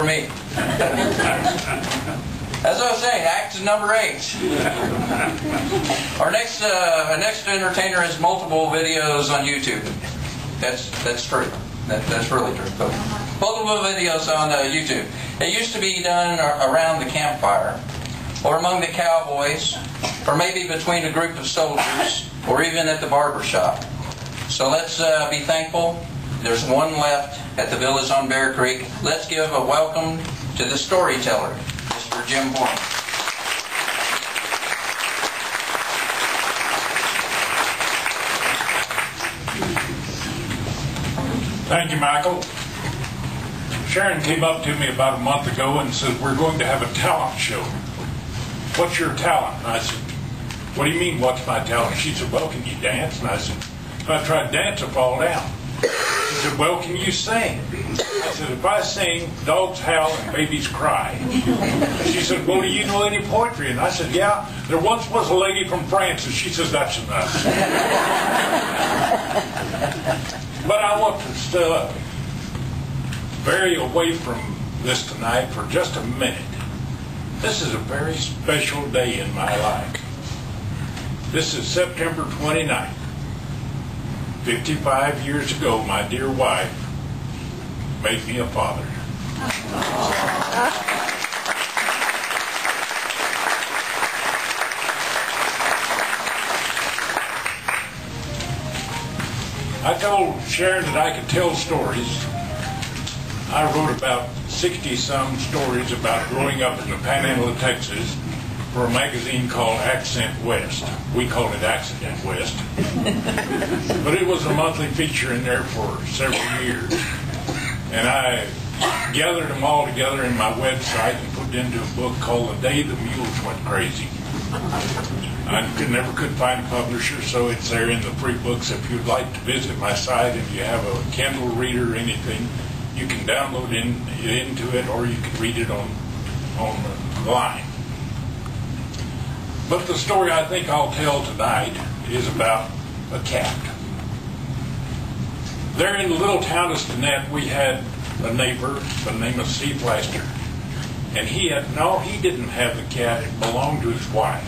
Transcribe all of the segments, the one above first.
me. As I was saying, act number 8. Our next entertainer has multiple videos on YouTube. That's true. That's really true. But multiple videos on YouTube. It used to be done around the campfire, or among the cowboys, or maybe between a group of soldiers, or even at the barber shop. So let's be thankful. There's one left at the villas on Bear Creek. Let's give a welcome to the storyteller, Mr. Jim Foreman. Thank you, Michael. Sharon came up to me about a month ago and said, we're going to have a talent show. What's your talent? And I said, what do you mean, what's my talent? She said, well, can you dance? And I said, if I try to dance, I'll fall down. She said, well, can you sing? I said, if I sing, dogs howl and babies cry. She said, well, do you know any poetry? And I said, yeah, there once was a lady from France. And she says, that's enough. But I want to vary away from this tonight for just a minute. This is a very special day in my life. This is September 29th. 55 years ago, my dear wife made me a father. I told Sharon that I could tell stories. I wrote about 60-some stories about growing up in the Panhandle of Texas for a magazine called Accent West. We called it Accident West. But it was a monthly feature in there for several years. And I gathered them all together in my website and put it into a book called The Day the Mules Went Crazy. I never could find a publisher, so it's there in the free books. If you'd like to visit my site, if you have a Kindle reader or anything, you can download into it, or you can read it online. But the story I think I'll tell tonight is about a cat. There in the little town of Stinnett, we had a neighbor by the name of Steve Lester. And he didn't have the cat. It belonged to his wife.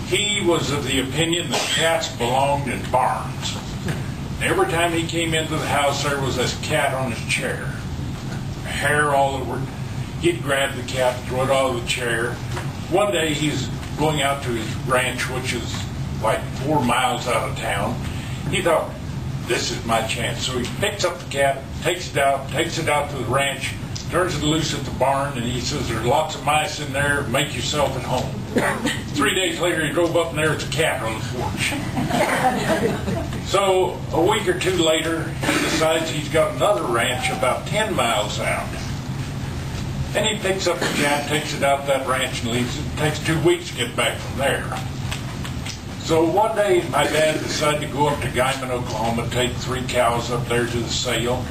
He was of the opinion that cats belonged in barns. Every time he came into the house, there was this cat on his chair. Hair all over it. He'd grab the cat, throw it out of the chair. One day he's going out to his ranch, which is like 4 miles out of town. He thought, this is my chance. So he picks up the cat, takes it out to the ranch, turns it loose at the barn, and he says, there's lots of mice in there, make yourself at home. 3 days later, he drove up and there's a cat on the porch. So a week or two later, he decides he's got another ranch about 10 miles out. And he picks up the cat, takes it out that ranch and leaves it. It takes 2 weeks to get back from there. So one day, my dad decided to go up to Guyman, Oklahoma, take 3 cows up there to the sale.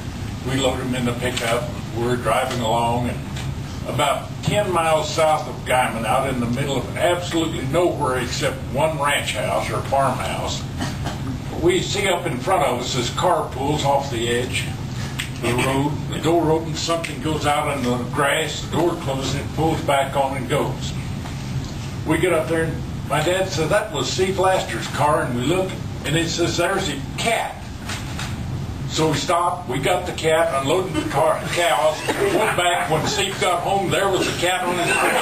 We loaded them in the pickup. We're driving along, and about 10 miles south of Guyman, out in the middle of absolutely nowhere except one ranch house or farmhouse, we see up in front of us this car pulls off the edge of the road. The door opens, something goes out in the grass, the door closes, it pulls back on and goes. We get up there, and my dad said that was Steve Laster's car, and we look, and it says there's a cat. So we stopped, we got the cat, unloaded the cows, went back. When Steve got home, there was a cat on his porch.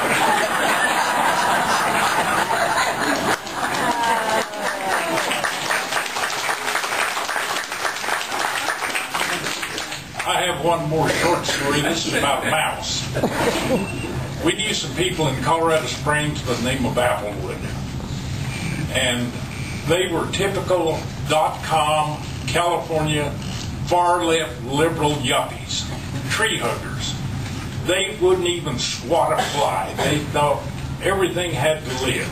I have one more short story. This is about a mouse. We knew some people in Colorado Springs by the name of Applewood. And they were typical .com, California, far-left liberal yuppies, tree huggers. They wouldn't even swat a fly. They thought everything had to live.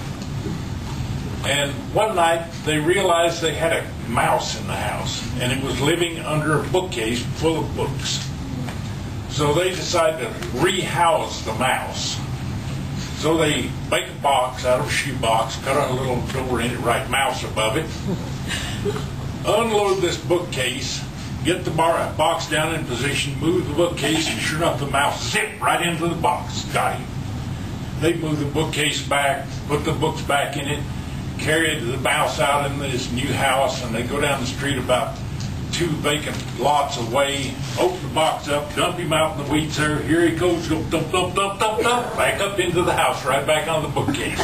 And one night, they realized they had a mouse in the house, and it was living under a bookcase full of books. So they decided to rehouse the mouse. So they make a box out of a shoebox, cut a little door in it, write mouse above it, unload this bookcase, get the box down in position, move the bookcase, and sure enough, the mouse zipped right into the box. Got him. They move the bookcase back, put the books back in it, carried the mouse out in this new house, and they go down the street about 2 vacant lots away, open the box up, dump him out in the weeds there. Here he goes, go dump, dump, dump, dump, dump, back up into the house, right back on the bookcase.